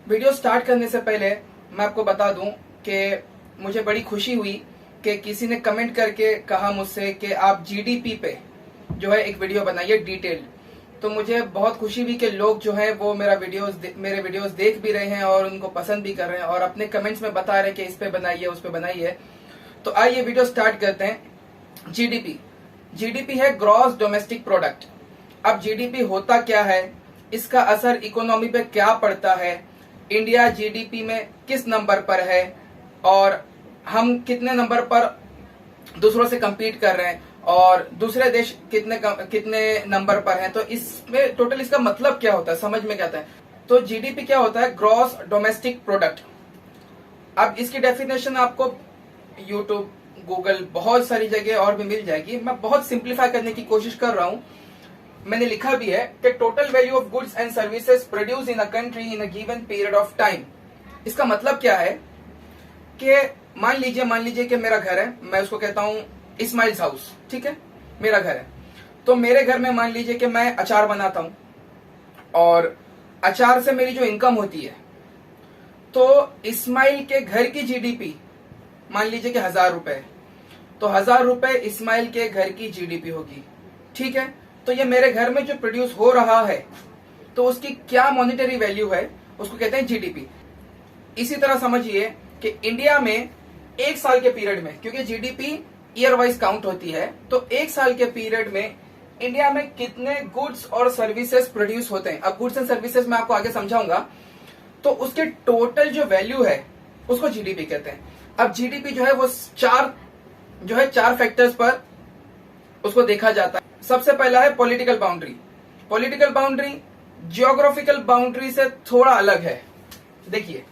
Video start करने से पहले मैं आपको बता दूं कि मुझे बड़ी खुशी हुई कि किसी ने कमेंट करके कहा मुझसे कि आप जीडीपी पे जो है एक वीडियो बनाइए डिटेल। तो मुझे बहुत खुशी हुई कि लोग जो है वो मेरे वीडियोस देख भी रहे हैं और उनको पसंद भी कर रहे हैं और अपने कमेंट्स में बता रहे हैं कि इस पे बनाइए उस पे बनाइए। तो आइए वीडियो स्टार्ट करते हैं। जीडीपी है ग्रॉस डोमेस्टिक प्रोडक्ट। अब जीडीपी होता क्या है, इसका असर इकोनॉमी पे क्या पड़ता है, इंडिया जीडीपी में किस नंबर पर है और हम कितने नंबर पर दूसरों से compete कर रहे हैं और दूसरे देश कितने नंबर पर हैं। तो इसमें टोटल इसका मतलब क्या होता है, समझ में क्या आता है। तो जीडीपी क्या होता है, ग्रॉस डोमेस्टिक प्रोडक्ट। अब इसकी डेफिनेशन आपको यूट्यूब, गूगल, बहुत सारी जगह और भी मिल जाएगी। मैं बहुत सिंप्लीफाई करने की कोशिश कर रहा हूं। मैंने लिखा भी है कि total value of goods and services produce in a country in a given period of time. इसका मतलब क्या है कि मान लीजिए कि मेरा घर है, मैं उसको कहता हूं इस्माइल्स हाउस, ठीक है, मेरा घर है। तो मेरे घर में मान लीजिए कि मैं अचार बनाता हूं और अचार से मेरी जो इनकम होती है, तो इस्माइल के घर की जीडीपी मान लीजिए कि 1000 रुपए, तो 1000 रुपए इस्माइल के घर की जीडीपी होगी, ठीक है। तो ये मेरे घर में जो प्रोड्यूस हो रहा है तो उसकी क्या मॉनेटरी वैल्यू है, उसको कहते हैं जीडीपी। इसी तरह समझिए कि इंडिया में एक साल के पीरियड में, क्योंकि जीडीपी ईयर वाइज काउंट होती है, तो एक साल के पीरियड में इंडिया में कितने गुड्स और सर्विसेज प्रोड्यूस होते हैं। अब गुड्स एंड सर्विसेज मैं आपको आगे समझाऊंगा। तो उसके टोटल जो वैल्यू है उसको जीडीपी कहते हैं। अब जीडीपी जो है वो चार फैक्टर्स पर उसको देखा जाता है। सबसे पहला है political boundary. Political boundary geographical boundary से थोड़ा अलग है। देखिए,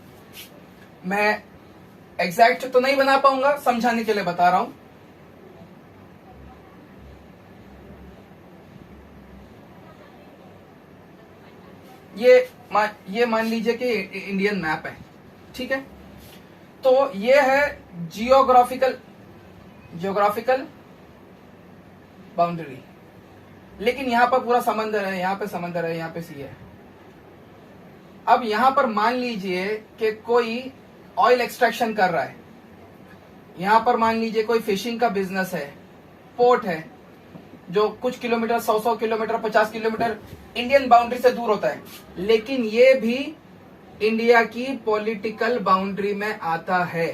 मैं एग्जैक्ट तो नहीं बना पाऊंगा, समझाने के लिए बता रहा हूं। ये मान लीजिए कि इंडियन मैप है, ठीक है। तो ये है जियोग्राफिकल बाउंड्री। लेकिन यहां पर पूरा समंदर है, यहां पे समंदर है, यहां पे सी है। अब यहां पर मान लीजिए कि कोई ऑयल एक्सट्रैक्शन कर रहा है, यहां पर मान लीजिए कोई फिशिंग का बिजनेस है, पोर्ट है जो कुछ kilometre, 100 kilometre, 50 kilometre Indian boundary से दूर होता है, लेकिन ये भी इंडिया की पॉलिटिकल बाउंड्री में आता है।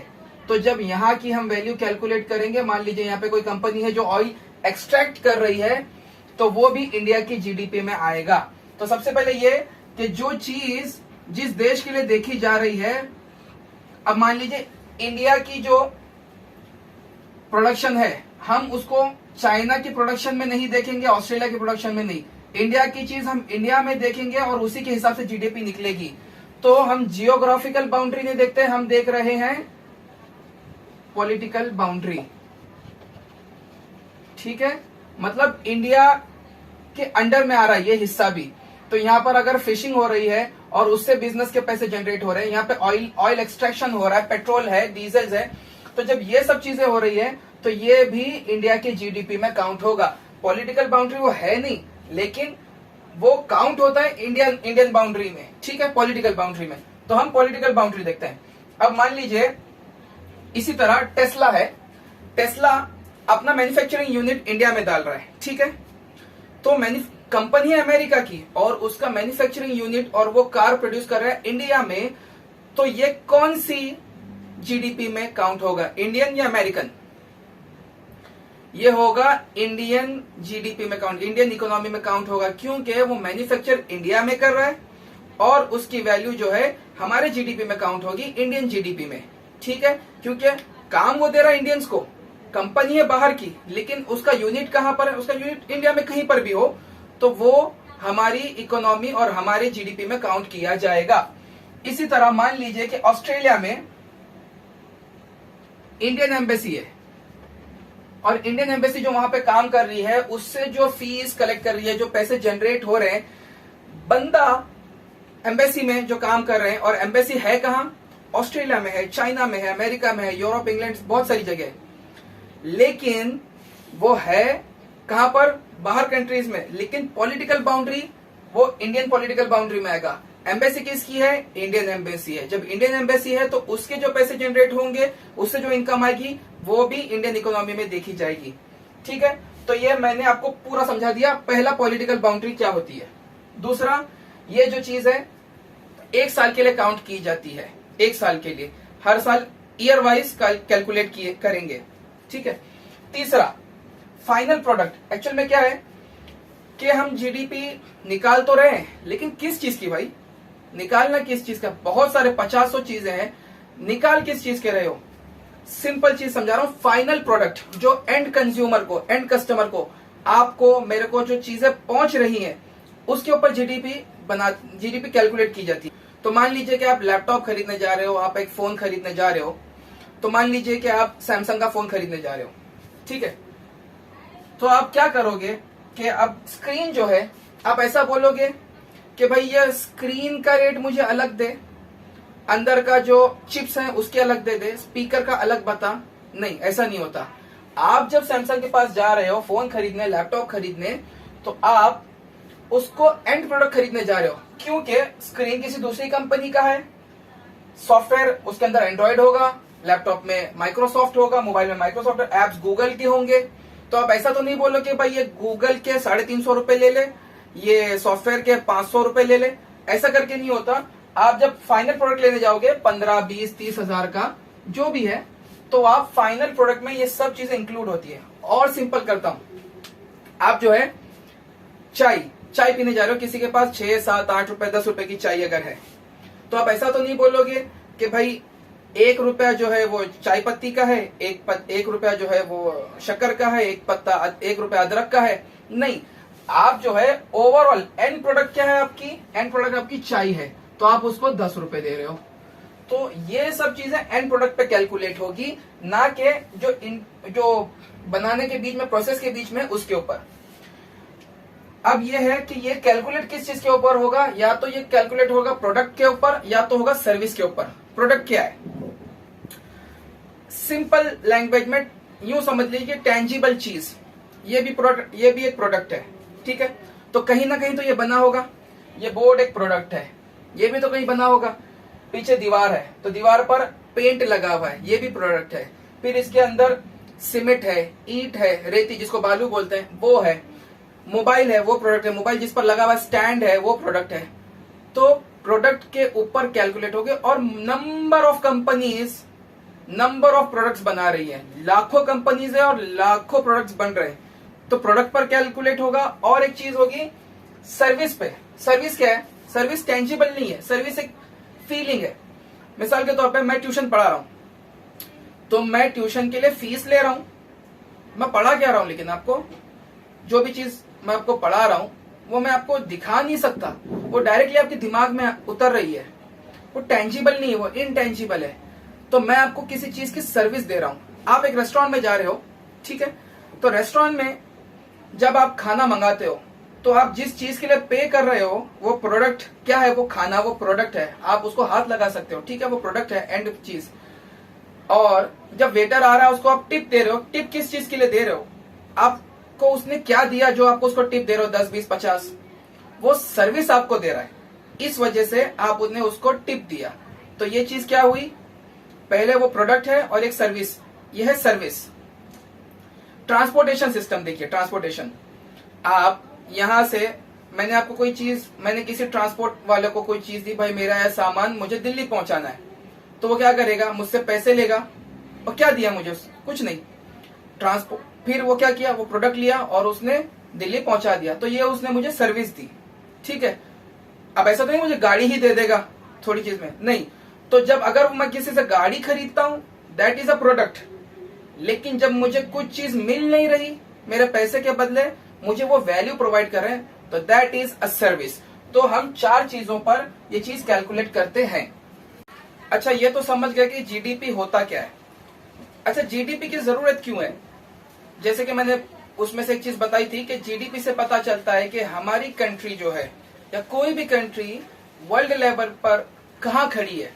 तो जब यहां की हम वैल्यू कैलकुलेट करेंगे, मान लीजिए यहां पे कोई कंपनी है जो ऑयल एक्सट्रैक्ट कर रही है, तो वो भी इंडिया की जीडीपी में आएगा। तो सबसे पहले ये कि जो चीज जिस देश के लिए देखी जा रही है, अब मान लीजिए इंडिया की जो प्रोडक्शन है, हम उसको चाइना की प्रोडक्शन में नहीं देखेंगे, ऑस्ट्रेलिया की प्रोडक्शन में नहीं, इंडिया की चीज हम इंडिया में देखेंगे और उसी के हिसाब से जीडीपी निकलेगी। तो हम जियोग्राफिकल बाउंड्री नहीं देखते, हम देख रहे हैं पॉलिटिकल बाउंड्री, ठीक है। मतलब इंडिया के अंडर में आ रहा है ये हिस्सा भी। तो यहां पर अगर फिशिंग हो रही है और उससे बिजनेस के पैसे जनरेट हो रहे हैं, यहाँ पे ऑयल एक्सट्रैक्शन हो रहा है, पेट्रोल है, डीजल है, तो जब ये सब चीजें हो रही है तो ये भी इंडिया की जीडीपी में काउंट होगा। पॉलिटिकल बाउंड्री वो है नहीं, लेकिन वो काउंट होता है इंडियन बाउंड्री में, ठीक है, पॉलिटिकल बाउंड्री में। तो हम पॉलिटिकल बाउंड्री देखते हैं। अब मान लीजिए इसी तरह टेस्ला है, टेस्ला अपना मैन्युफैक्चरिंग यूनिट इंडिया में डाल रहा है, ठीक है। तो कंपनी है अमेरिका की और उसका मैन्युफैक्चरिंग यूनिट और वो कार प्रोड्यूस कर रहा है इंडिया में, तो ये कौन सी जीडीपी में काउंट होगा, इंडियन या अमेरिकन? ये होगा इंडियन जीडीपी में काउंट, इंडियन इकोनॉमी में काउंट होगा, क्योंकि वो मैन्युफैक्चर इंडिया में कर रहा है और उसकी वैल्यू जो है हमारे जीडीपी में काउंट होगी, इंडियन जीडीपी में, ठीक है। क्योंकि काम वो दे रहा है इंडियंस को, कंपनी है बाहर की, लेकिन उसका यूनिट कहां पर है, उसका यूनिट इंडिया में कहीं पर भी हो, तो वो हमारी इकोनॉमी और हमारे जीडीपी में काउंट किया जाएगा। इसी तरह मान लीजिए कि ऑस्ट्रेलिया में इंडियन एम्बेसी है और इंडियन एम्बेसी जो वहां पे काम कर रही है, उससे जो फीस कलेक्ट कर रही है, जो पैसे जनरेट हो रहे हैं, बंदा एम्बेसी में जो काम कर रहे हैं, और एम्बेसी है कहां, ऑस्ट्रेलिया में है, चाइना में है, अमेरिका में है, यूरोप, इंग्लैंड, बहुत सारी जगह, लेकिन वो है कहां पर, बाहर कंट्रीज में। लेकिन पॉलिटिकल बाउंड्री वो इंडियन पॉलिटिकल बाउंड्री में आएगा। एम्बेसी किसकी है? इंडियन एम्बेसी है। जब इंडियन एम्बेसी है तो उसके जो पैसे जनरेट होंगे, उससे जो इनकम आएगी वो भी इंडियन इकोनॉमी में देखी जाएगी। ठीक है, तो ये मैंने आपको पूरा समझा दिया, पहला पॉलिटिकल बाउंड्री क्या होती है। दूसरा, ये जो चीज है 1 साल के लिए काउंट की जाती है, 1 साल के लिए, हर साल ईयर वाइज कैलकुलेट किए करेंगे। ठीक है। तीसरा, फाइनल प्रोडक्ट। एक्चुअल में क्या है कि हम जीडीपी निकाल तो रहे हैं, लेकिन किस चीज की भाई? निकालना किस चीज का? बहुत सारे 50-100 चीजें हैं, निकाल किस चीज के रहे हो? सिंपल चीज समझा रहा हूं, फाइनल प्रोडक्ट, जो एंड कंज्यूमर को, एंड कस्टमर को, आपको मेरे को जो चीजें पहुंच रही हैं, उसके ऊपर जीडीपी कैलकुलेट की जाती है। तो मान लीजिए कि आप लैपटॉप खरीदने जा रहे हो, आप एक फोन खरीदने जा रहे हो, तो मान लीजिए कि आप सैमसंग का फोन खरीदने जा रहे हो। ठीक है, तो आप क्या करोगे कि अब स्क्रीन जो है, आप ऐसा बोलोगे कि भाई ये स्क्रीन का रेट मुझे अलग दे, अंदर का जो चिप्स हैं उसके अलग दे दे, स्पीकर का अलग बता। नहीं, ऐसा नहीं होता। आप जब सैमसंग के पास जा रहे हो फोन खरीदने, लैपटॉप खरीदने, तो आप उसको एंड प्रोडक्ट खरीदने जा रहे हो, क्योंकि स्क्रीन किसी दूसरी कंपनी का है, सॉफ्टवेयर उसके अंदर एंड्रॉइड होगा, लैपटॉप में माइक्रोसॉफ्ट होगा, मोबाइल में माइक्रोसॉफ्ट, एप्स गूगल के होंगे। तो आप ऐसा तो नहीं बोलो कि भाई ये गूगल के 350 रुपए ले ले, ये सॉफ्टवेयर के 500 रुपए ले ले। ऐसा करके नहीं होता। आप जब फाइनल प्रोडक्ट लेने जाओगे 15, 20, 30 हजार का जो भी है, तो आप फाइनल प्रोडक्ट में ये सब चीजें इंक्लूड होती है। और सिंपल करता हूं, आप जो है चाय पीने जा रहे हो, किसी के पास 6, 7, 8 रुपए, 10 रुपए की चाय अगर है, तो आप ऐसा तो नहीं बोलोगे कि भाई 1 रुपया जो है वो चाय पत्ती का है, 1 रुपया जो है वो शक्कर का है, 1 रुपया अदरक का है। नहीं, आप जो है ओवरऑल एंड प्रोडक्ट क्या है आपकी? एंड प्रोडक्ट आपकी चाय है, तो आप उसको 10 रुपए दे रहे हो। तो ये सब चीजें एंड प्रोडक्ट पे कैलकुलेट होगी, ना कि जो बनाने के बीच में, प्रोसेस के बीच में, उसके ऊपर। अब ये है कि ये कैलकुलेट किस चीज के ऊपर होगा? या तो ये कैलकुलेट होगा प्रोडक्ट के ऊपर, या तो होगा सर्विस के ऊपर। प्रोडक्ट क्या है? सिंपल लैंग्वेज में यूं समझ लीजिए, टेंजिबल चीज, ये भी प्रोडक्ट, ये भी एक प्रोडक्ट है। ठीक है, तो कहीं ना कहीं तो ये बना होगा। ये बोर्ड एक प्रोडक्ट है, ये भी तो कहीं बना होगा। पीछे दीवार है, तो दीवार पर पेंट लगा हुआ है, ये भी प्रोडक्ट है। फिर इसके अंदर सीमेंट है, ईंट है, रेती जिसको बालू बोलते हैं, वो है। मोबाइल है, वो प्रोडक्ट है। मोबाइल जिस पर लगा हुआ स्टैंड है, वो प्रोडक्ट है। तो प्रोडक्ट के ऊपर कैलकुलेट हो गए। और number of companies number of products बना रही है, लाखों कंपनीज है और लाखों प्रोडक्ट्स बन रहे हैं, तो प्रोडक्ट पर कैलकुलेट होगा। और एक चीज होगी सर्विस पे। सर्विस क्या है? सर्विस टेंजिबल नहीं है, सर्विस एक फीलिंग है। मिसाल के तौर पे मैं ट्यूशन पढ़ा रहा हूं, तो मैं ट्यूशन के लिए फीस ले रहा हूं, मैं पढ़ा क्या रहा हूं, लेकिन आपको जो भी चीज मैं आपको पढ़ा रहा हूं वो मैं आपको दिखा नहीं सकता, वो डायरेक्टली आपके दिमाग में उतर रही है, वो टेंजिबल नहीं है, वो इनटेंजिबल है। तो मैं आपको किसी चीज की सर्विस दे रहा हूं। आप एक रेस्टोरेंट में जा रहे हो, ठीक है, तो रेस्टोरेंट में जब आप खाना मंगाते हो, तो आप जिस चीज के लिए पे कर रहे हो वो प्रोडक्ट क्या है? वो खाना, वो प्रोडक्ट है, आप उसको हाथ लगा सकते हो, ठीक है, वो प्रोडक्ट है, एंड चीज। और जब वेटर आ रहा है उसको आप टिप दे रहे हो, टिप किस चीज के लिए दे रहे हो? आपको उसने क्या दिया जो आपको उसको टिप दे रहे हो 10, 20, 50? वो सर्विस आपको दे रहा है, इस वजह से आपने उसको टिप दिया। तो ये चीज क्या हुई? पहले वो प्रोडक्ट है और एक सर्विस, ये है सर्विस। ट्रांसपोर्टेशन सिस्टम देखिए, ट्रांसपोर्टेशन, आप यहां से, मैंने आपको कोई चीज, मैंने किसी ट्रांसपोर्ट वाले को कोई चीज दी, भाई मेरा यह सामान मुझे दिल्ली पहुंचाना है, तो वो क्या करेगा? मुझसे पैसे लेगा। और क्या दिया मुझे? कुछ नहीं, ट्रांसपोर्ट। फिर वो क्या किया? वो प्रोडक्ट लिया और उसने दिल्ली पहुंचा दिया, तो ये उसने मुझे सर्विस दी, ठीक है। अब ऐसा तो नहीं मुझे गाड़ी ही दे देगा थोड़ी चीज में, नहीं। तो जब अगर मैं किसी से गाड़ी खरीदता हूं, दैट इज अ प्रोडक्ट। लेकिन जब मुझे कुछ चीज मिल नहीं रही, मेरे पैसे के बदले मुझे वो वैल्यू प्रोवाइड कर रहे हैं, तो दैट इज अ सर्विस। तो हम 4 चीजों पर ये चीज कैलकुलेट करते हैं। अच्छा, ये तो समझ गए कि जीडीपी होता क्या है। अच्छा, जीडीपी की जरूरत क्यों है? जैसे कि मैंने उसमें से एक चीज बताई थी कि जीडीपी से पता चलता है कि हमारी कंट्री जो है, या कोई भी कंट्री वर्ल्ड लेवल पर कहाँ खड़ी है,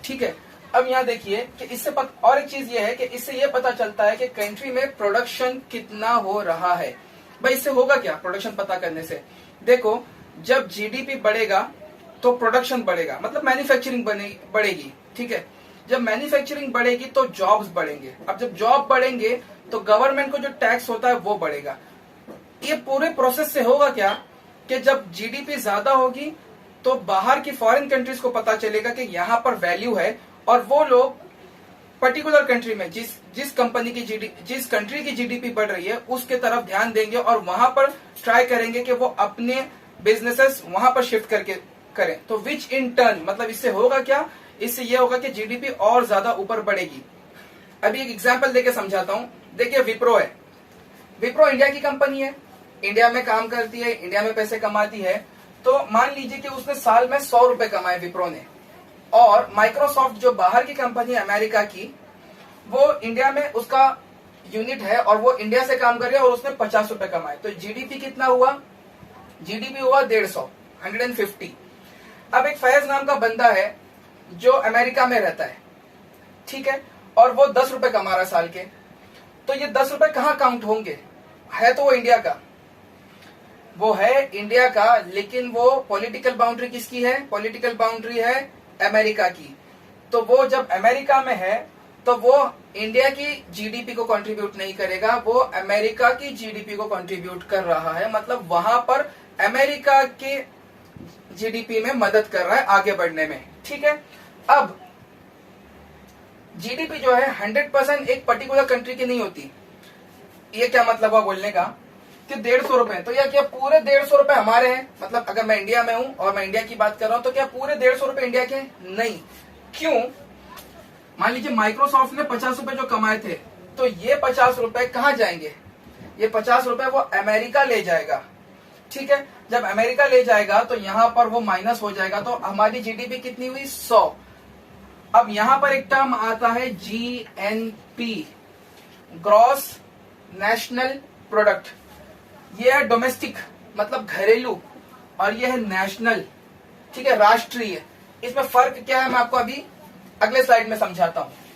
ठीक है। अब यहाँ देखिए कि इससे और एक चीज ये है कि इससे ये पता चलता है कि कंट्री में प्रोडक्शन कितना हो रहा है। भाई इससे होगा क्या प्रोडक्शन पता करने से? देखो, जब जीडीपी बढ़ेगा तो प्रोडक्शन बढ़ेगा, मतलब मैन्युफैक्चरिंग बढ़ेगी। ठीक है, जब मैन्युफैक्चरिंग बढ़ेगी तो जॉब्स बढ़ेंगे। अब जब जॉब बढ़ेंगे तो गवर्नमेंट को जो टैक्स होता है वो बढ़ेगा। ये पूरे प्रोसेस से होगा क्या कि जब जीडीपी ज्यादा होगी तो बाहर की फॉरेन कंट्रीज को पता चलेगा कि यहाँ पर वैल्यू है, और वो लोग पर्टिकुलर कंट्री में जिस कंट्री की जीडीपी बढ़ रही है उसके तरफ ध्यान देंगे और वहां पर ट्राई करेंगे कि वो अपने बिजनेसेस वहां पर शिफ्ट करके करें। तो विच इन टर्न मतलब इससे होगा क्या, इससे ये होगा कि जीडीपी और ज्यादा ऊपर बढ़ेगी। अभी एक एग्जांपल देके समझाता हूं। देखिए विप्रो है, विप्रो इंडिया की कंपनी है, इंडिया में काम करती है, इंडिया में पैसे कमाती है। तो मान लीजिए कि उसने साल में 100 रुपए कमाए विप्रो ने, और माइक्रोसॉफ्ट जो बाहर की कंपनी है अमेरिका की, वो इंडिया में उसका यूनिट है और वो इंडिया से काम कर रही है और उसने 50 रुपए कमाए। तो जीडीपी कितना हुआ, जीडीपी हुआ 150। अब एक फैज नाम का बंदा है जो अमेरिका में रहता है, ठीक है, और वो 10 रुपए कमा रहा साल के। तो ये 10 रुपए कहाँ काउंट होंगे, है तो वो इंडिया का, वो है इंडिया का, लेकिन वो पॉलिटिकल बाउंड्री किसकी है, पॉलिटिकल बाउंड्री है अमेरिका की। तो वो जब अमेरिका में है तो वो इंडिया की जीडीपी को कंट्रीब्यूट नहीं करेगा, वो अमेरिका की जीडीपी को कंट्रीब्यूट कर रहा है, मतलब वहां पर अमेरिका के जीडीपी में मदद कर रहा है आगे बढ़ने में। ठीक है, अब जीडीपी जो है 100% एक पर्टिकुलर कंट्री की नहीं होती। ये क्या मतलब हुआ बोलने का कि 150 रुपए, तो या क्या पूरे 150 रुपए हमारे हैं, मतलब अगर मैं इंडिया में हूं और मैं इंडिया की बात कर रहा हूं तो क्या पूरे 150 रुपए इंडिया के हैं? नहीं। क्यों? मान लीजिए माइक्रोसॉफ्ट ने 50 रुपए जो कमाए थे, तो ये 50 रुपए कहां जाएंगे, ये 50 रुपए वो अमेरिका ले जाएगा। ठीक है, जब अमेरिका ले जाएगा तो यहां पर वो माइनस हो जाएगा, तो हमारी जीडीपी कितनी हुई, 100। अब यहां पर एक टर्म आता है जीएनपी, ग्रॉस नेशनल प्रोडक्ट। ये है डोमेस्टिक मतलब घरेलू, और ये है नेशनल, ठीक है, राष्ट्रीय। इसमें फर्क क्या है मैं आपको अभी अगले स्लाइड में समझाता हूं।